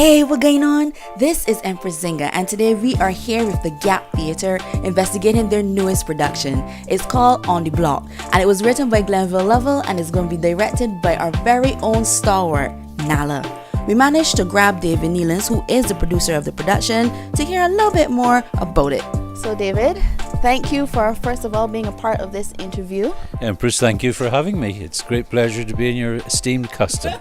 Hey, what's going on? This is Empress Zinga, and today we are here with the Gap Theatre investigating their newest production. It's called On the Block, and it was written by Glenville Lovell and is going to be directed by our very own stalwart, Nala. We managed to grab David Nealons, who is the producer of the production, to hear a little bit more about it. So David, thank you for first of all being a part of this interview. Empress, thank you for having me. It's a great pleasure to be in your esteemed custom.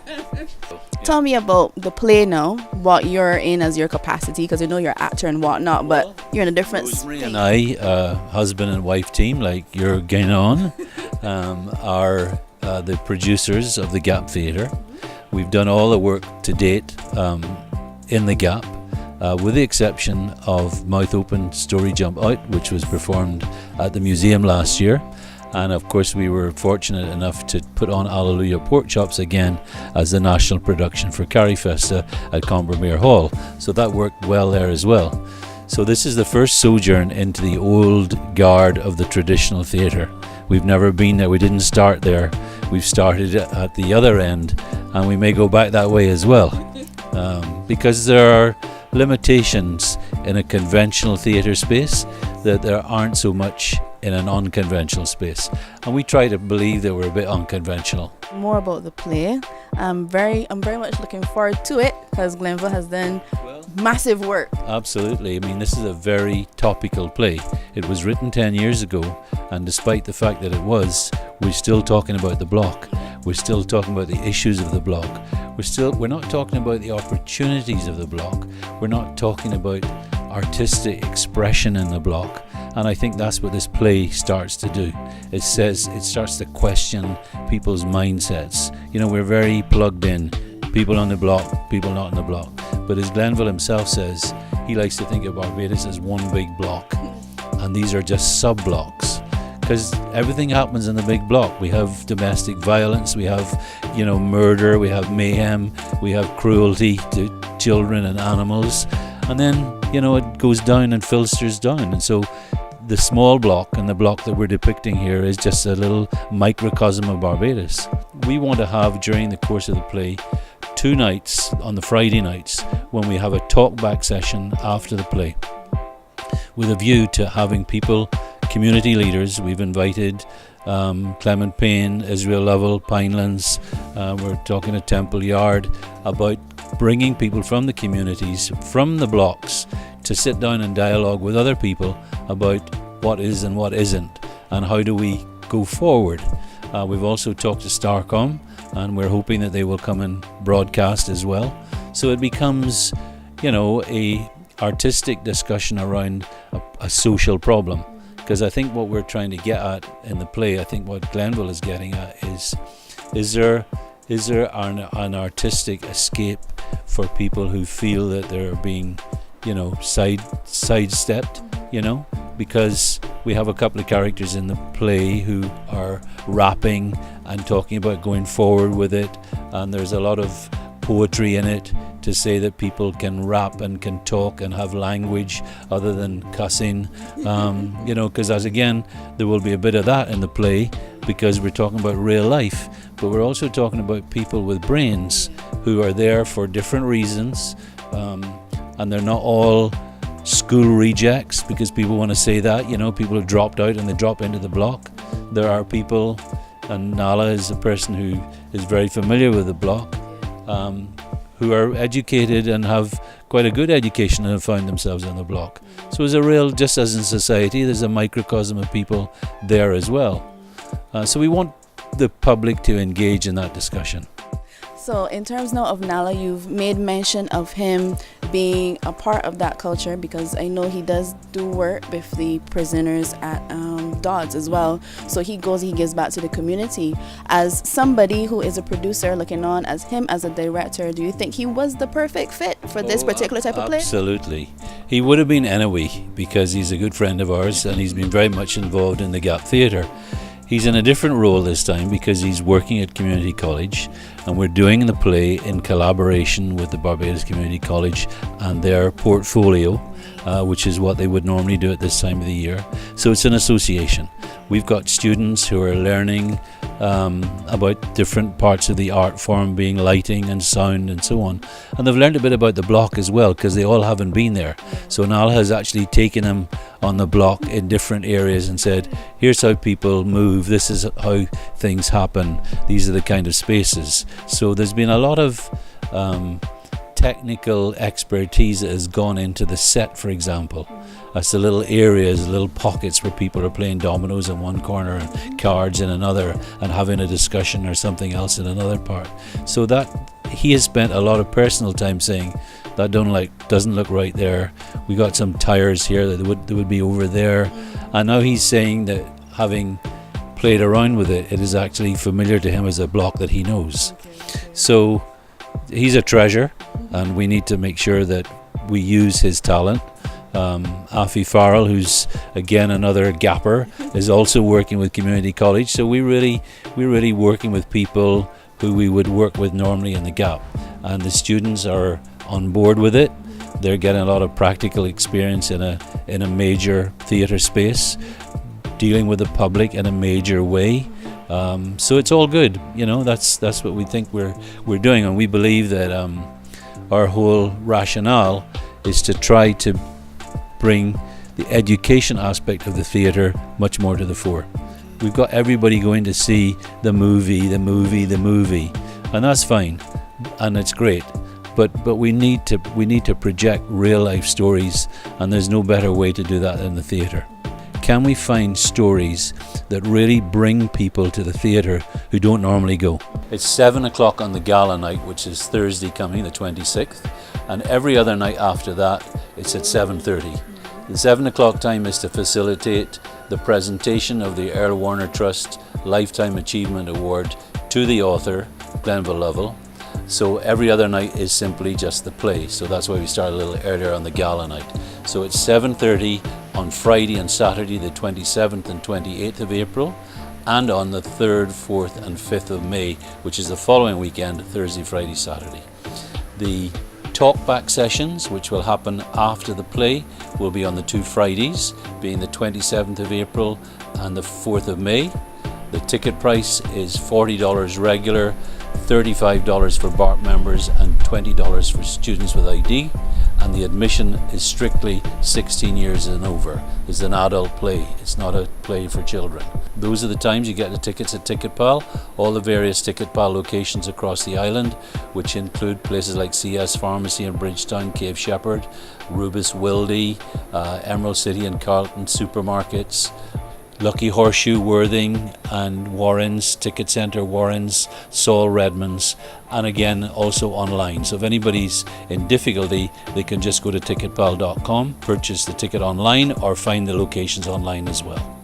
Tell me about the play now, what you're in as your capacity, because I know you're an actor and whatnot, but you're in a different Rosemary and I, husband and wife team, like your GineOn, are the producers of the Gap Theatre. We've done all the work to date in the Gap, with the exception of Mouth Open Story Jump Out, which was performed at the museum last year. And of course we were fortunate enough to put on Alleluia Pork Chops again as the national production for Carrifesta at Combermere Hall. So that worked well there as well. So this is the first sojourn into the old guard of the traditional theatre. We've never been there, we didn't start there. We've started at the other end, and we may go back that way as well. Because there are limitations in a conventional theatre space that there aren't so much in an unconventional space, and we try to believe that we're a bit unconventional. More about the play. I'm very much looking forward to it because Glenville has done massive work. Absolutely. I mean, this is a very topical play. It was written 10 years ago, and despite the fact that we're still talking about the block. We're still talking about the issues of the block. We're not talking about the opportunities of the block. We're not talking about artistic expression in the block. And I think that's what this play starts to do. It starts to question people's mindsets. You know, we're very plugged in. People on the block, people not on the block. But as Glenville himself says, he likes to think of Barbados as one big block. And these are just sub-blocks. Because everything happens in the big block. We have domestic violence, we have, murder, we have mayhem, we have cruelty to children and animals. And then, it goes down and filters down. And so the small block and the block that we're depicting here is just a little microcosm of Barbados. We want to have, during the course of the play, 2 nights on the Friday nights when we have a talk back session after the play, with a view to having people, community leaders. We've invited Clement Payne, Israel Lovell, Pinelands. We're talking at Temple Yard about bringing people from the communities, from the blocks, to sit down and dialogue with other people about what is and what isn't, and how do we go forward. We've also talked to Starcom, and we're hoping that they will come and broadcast as well. So it becomes, a artistic discussion around a social problem. Because I think what we're trying to get at in the play, I think what Glenville is getting at is there an artistic escape for people who feel that they're being, sidestepped, because we have a couple of characters in the play who are rapping and talking about going forward with it, and there's a lot of poetry in it to say that people can rap and can talk and have language other than cussing, because as again, there will be a bit of that in the play because we're talking about real life, but we're also talking about people with brains who are there for different reasons, and they're not all school rejects, because people want to say that, people have dropped out and they drop into the block. There are people, and Nala is a person who is very familiar with the block, who are educated and have quite a good education and have found themselves on the block. So it's a real, just as in society, there's a microcosm of people there as well. So we want the public to engage in that discussion. So in terms now of Nala, you've made mention of him being a part of that culture, because I know he does do work with the prisoners at Dodds as well. So he gives back to the community. As somebody who is a producer looking on as him as a director, do you think he was the perfect fit for this particular type of play? Absolutely. He would have been anyway, because he's a good friend of ours and he's been very much involved in the Gap Theatre. He's in a different role this time because he's working at Community College, and we're doing the play in collaboration with the Barbados Community College and their portfolio, which is what they would normally do at this time of the year. So it's an association. We've got students who are learning about different parts of the art form, being lighting and sound and so on. And they've learned a bit about the block as well, because they all haven't been there. So Niall has actually taken them on the block in different areas and said, here's how people move, this is how things happen, these are the kind of spaces. So there's been a lot of technical expertise that has gone into the set, for example. That's the little areas, little pockets where people are playing dominoes in one corner and cards in another and having a discussion or something else in another part. So that he has spent a lot of personal time saying that doesn't look right there. We got some tires here that would be over there. And now he's saying that having played around with it, it is actually familiar to him as a block that he knows. So he's a treasure, and we need to make sure that we use his talent. Afi Farrell, who's again another gapper, is also working with Community College. So we're really working with people who we would work with normally in the Gap, and the students are on board with it. They're getting a lot of practical experience in a major theatre space, dealing with the public in a major way. So it's all good, that's what we think we're doing, and we believe that our whole rationale is to try to bring the education aspect of the theatre much more to the fore. We've got everybody going to see the movie, and that's fine, and it's great. But we need to project real life stories, and there's no better way to do that than the theatre. Can we find stories that really bring people to the theatre who don't normally go? It's 7 o'clock on the gala night, which is Thursday coming, the 26th, and every other night after that it's at 7:30. The 7 o'clock time is to facilitate the presentation of the Earl Warner Trust Lifetime Achievement Award to the author, Glenville Lovell. So every other night is simply just the play. So that's why we start a little earlier on the gala night. So it's 7:30 on Friday and Saturday, the 27th and 28th of April, and on the 3rd, 4th and 5th of May, which is the following weekend, Thursday, Friday, Saturday. The talkback sessions, which will happen after the play, will be on the 2 Fridays, being the 27th of April and the 4th of May. The ticket price is $40 regular, $35 for BART members and $20 for students with ID, and the admission is strictly 16 years and over. It's an adult play, it's not a play for children. Those are the times you get the tickets at TicketPal, all the various TicketPal locations across the island, which include places like CS Pharmacy in Bridgetown, Cave Shepherd, Rubis Wildy, Emerald City and Carlton supermarkets, Lucky Horseshoe, Worthing and Warren's, Ticket Centre, Warren's, Saul Redmond's, and again also online. So if anybody's in difficulty, they can just go to ticketpal.com, purchase the ticket online, or find the locations online as well.